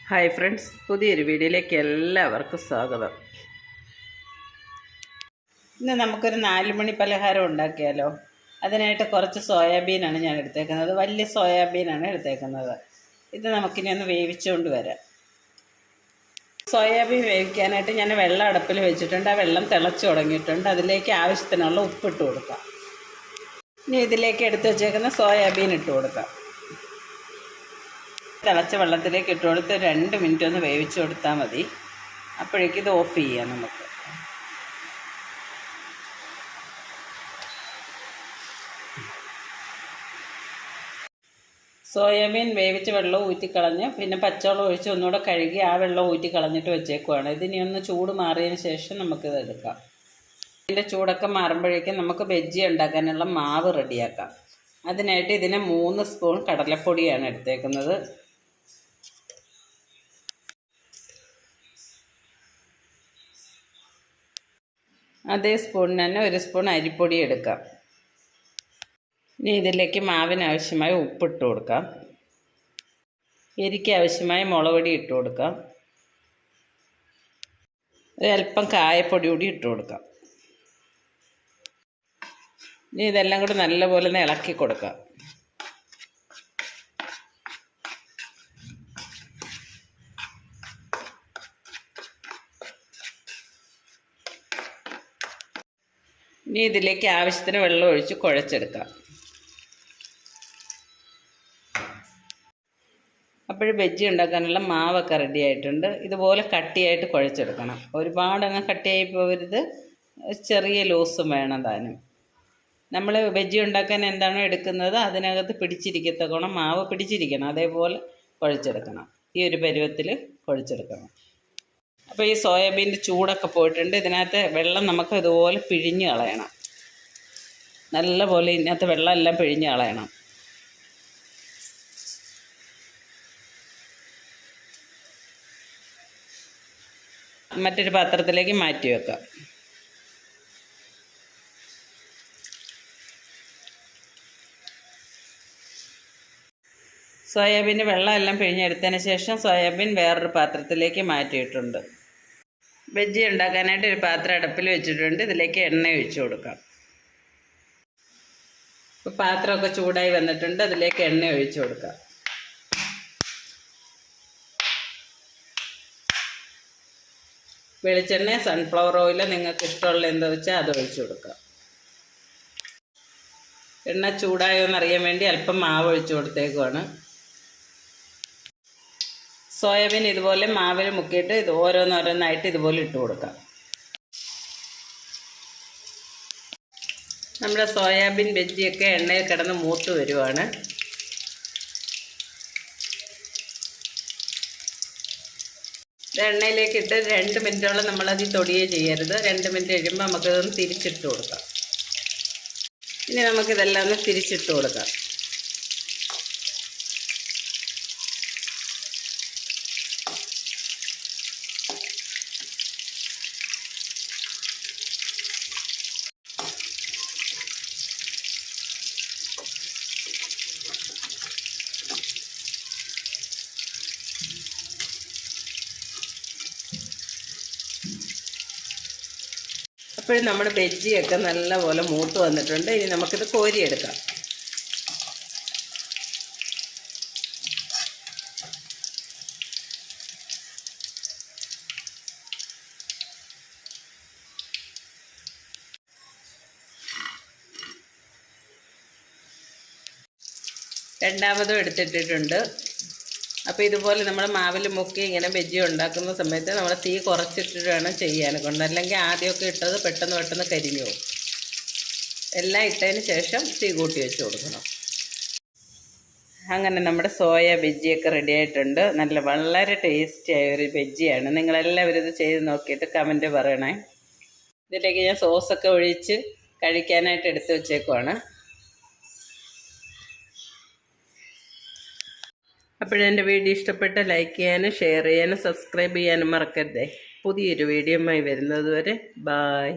Hi friends, പുതിയൊരു വീഡിയോയിലേക്ക് എല്ലാവർക്കും സ്വാഗതം. ഇന്ന് നമുക്കൊരു 4 മണി പലഹാരം ഉണ്ടാക്കിയാലോ. അതിനായിട്ട് കുറച്ച് സോയാബീനാണ് ഞാൻ എടുത്തേക്കുന്നത്. വലിയ സോയാബീനാണ് എടുത്തേക്കുന്നത്. ഇത് നമുക്കിനി ഒന്ന് വേവിച്ചുകൊണ്ട് വരാം. സോയാബീൻ വേവിക്കാനായിട്ട് ഞാൻ വെള്ളം അടുപ്പിൽ വെച്ചിട്ടുണ്ട്. ആ വെള്ളം തിളച്ച് തുടങ്ങിയിട്ടുണ്ട്. അതിലേക്ക് ആവശ്യത്തിനുള്ള ഉപ്പിട്ട് കൊടുക്കാം. ഇനി ഇതിലേക്ക് എടുത്ത് വെച്ചേക്കുന്ന സോയാബീൻ ഇട്ട് കൊടുക്കാം. തിളച്ച വെള്ളത്തിലേക്ക് ഇട്ട് കൊടുത്ത് 2 മിനിറ്റ് ഒന്ന് വേവിച്ച് കൊടുത്താൽ മതി. അപ്പോഴേക്കും ഇത് ഓഫ് ചെയ്യാം നമുക്ക്. സോയാബീൻ വേവിച്ച വെള്ളം ഊറ്റിക്കളഞ്ഞ് പിന്നെ പച്ചവെള്ളം ഒഴിച്ച് ഒന്നുകൂടെ കഴുകി ആ വെള്ളം ഊറ്റിക്കളഞ്ഞിട്ട് വെച്ചേക്കുവാണ്. ഇതിനി ഒന്ന് ചൂട് മാറിയതിന് ശേഷം നമുക്കിത് എടുക്കാം. ഇതിൻ്റെ ചൂടൊക്കെ മാറുമ്പോഴേക്കും നമുക്ക് ബജ്ജി ഉണ്ടാക്കാനുള്ള മാവ് റെഡിയാക്കാം. അതിനായിട്ട് ഇതിന് 3 സ്പൂൺ കടലപ്പൊടിയാണ് എടുത്തേക്കുന്നത്. അതേ സ്പൂണിന് തന്നെ 1 സ്പൂൺ അരിപ്പൊടി എടുക്കാം. ഇനി ഇതിലേക്ക് മാവിന് ആവശ്യമായ ഉപ്പിട്ട് കൊടുക്കാം. എരിക്ക് ആവശ്യമായ മുളക് പൊടി ഇട്ട് കൊടുക്കാം. ഒരല്പം കായപ്പൊടി കൂടി ഇട്ട് കൊടുക്കാം. ഇനി ഇതെല്ലാം കൂടി നല്ലപോലെ ഒന്ന് ഇളക്കി കൊടുക്കാം. ഇനി ഇതിലേക്ക് ആവശ്യത്തിന് വെള്ളം ഒഴിച്ച് കുഴച്ചെടുക്കാം. അപ്പോൾ ബജ്ജി ഉണ്ടാക്കാനുള്ള മാവൊക്കെ റെഡി ആയിട്ടുണ്ട്. ഇതുപോലെ കട്ടിയായിട്ട് കുഴച്ചെടുക്കണം. ഒരുപാടങ്ങ് കട്ടിയായി പോകരുത്, ചെറിയ ലൂസും വേണം താനും. നമ്മൾ ബജ്ജി ഉണ്ടാക്കാൻ എന്താണോ എടുക്കുന്നത് അതിനകത്ത് പിടിച്ചിരിക്കത്തക്കോണം മാവ് പിടിച്ചിരിക്കണം. അതേപോലെ കുഴച്ചെടുക്കണം. ഈ ഒരു പരുവത്തിൽ കുഴച്ചെടുക്കണം. അപ്പോൾ ഈ സോയാബീൻ്റെ ചൂടൊക്കെ പോയിട്ടുണ്ട്. ഇതിനകത്ത് വെള്ളം നമുക്ക് ഇതുപോലെ പിഴിഞ്ഞ് കളയണം. നല്ലപോലെ ഇതിനകത്ത് വെള്ളം എല്ലാം പിഴിഞ്ഞ് കളയണം. മറ്റൊരു പാത്രത്തിലേക്ക് മാറ്റി വെക്കാം. സോയാബീൻ്റെ വെള്ളം എല്ലാം പിഴിഞ്ഞെടുത്തതിന് ശേഷം സോയാബീൻ വേറൊരു പാത്രത്തിലേക്ക് മാറ്റിയിട്ടുണ്ട്. ബജ്ജി ഉണ്ടാക്കാനായിട്ട് ഒരു പാത്രം അടുപ്പിൽ വെച്ചിട്ടുണ്ട്. ഇതിലേക്ക് എണ്ണ ഒഴിച്ചു കൊടുക്കാം. ഇപ്പോൾ പാത്രമൊക്കെ ചൂടായി വന്നിട്ടുണ്ട്. അതിലേക്ക് എണ്ണ ഒഴിച്ചു കൊടുക്കാം. വെളിച്ചെണ്ണ, സൺഫ്ലവർ ഓയിൽ, നിങ്ങൾക്ക് ഇഷ്ടമുള്ള എന്താ വെച്ചാൽ അത് ഒഴിച്ചു കൊടുക്കാം. എണ്ണ ചൂടായോ എന്നറിയാൻ വേണ്ടി അല്പം മാവ് ഒഴിച്ചു കൊടുത്തേക്കുവാണ്. സോയാബീൻ ഇതുപോലെ മാവിൽ മുക്കിയിട്ട് ഇത് ഓരോന്നോരോന്നായിട്ട് ഇതുപോലെ ഇട്ട് കൊടുക്കാം. നമ്മുടെ സോയാബീൻ ബജ്ജിയൊക്കെ എണ്ണയിൽ കിടന്ന് മൂത്ത് വരുവാണ്. എണ്ണയിലേക്ക് ഇട്ട് 2 മിനിറ്റോളം നമ്മളത് തൊടിയേ ചെയ്യരുത്. 2 മിനിറ്റ് കഴിയുമ്പോൾ നമുക്കിതൊന്ന് തിരിച്ചിട്ട് കൊടുക്കാം. ഇനി നമുക്കിതെല്ലാം ഒന്ന് തിരിച്ചിട്ട് കൊടുക്കാം. അപ്പോഴും നമ്മുടെ ബജ്ജിയൊക്കെ നല്ലപോലെ മൂത്ത് വന്നിട്ടുണ്ട്. ഇനി നമുക്കിത് കോരിയെടുക്കാം. രണ്ടാമതും എടുത്തിട്ടിട്ടുണ്ട്. അപ്പോൾ ഇതുപോലെ നമ്മൾ മാവിൽ മുക്കി ഇങ്ങനെ ബജ്ജി ഉണ്ടാക്കുന്ന സമയത്ത് നമ്മൾ തീ കുറച്ചിട്ടിട്ട് വേണം ചെയ്യാൻ കൊണ്ട്, അല്ലെങ്കിൽ ആദ്യമൊക്കെ ഇട്ടത് പെട്ടെന്ന് കരിഞ്ഞു പോകും. എല്ലാം ഇട്ടതിന് ശേഷം തീ കൂട്ടി വെച്ച് കൊടുക്കണം. അങ്ങനെ നമ്മുടെ സോയ ബജ്ജിയൊക്കെ റെഡി ആയിട്ടുണ്ട്. വളരെ ടേസ്റ്റിയായ ഒരു ബജ്ജിയാണ്. നിങ്ങളെല്ലാവരും ഇത് ചെയ്ത് നോക്കിയിട്ട് കമൻറ്റ് പറയണേ. ഇതിലേക്ക് ഞാൻ സോസൊക്കെ ഒഴിച്ച് കഴിക്കാനായിട്ട് എടുത്ത് വെച്ചേക്കുവാണ്. അപ്പോഴെൻ്റെ വീഡിയോ ഇഷ്ടപ്പെട്ട ലൈക്ക് ചെയ്യാനും ഷെയർ ചെയ്യാനും സബ്സ്ക്രൈബ് ചെയ്യാനും മറക്കരുതേ. പുതിയൊരു വീഡിയോയുമായി വരുന്നത് വരെ ബായ്.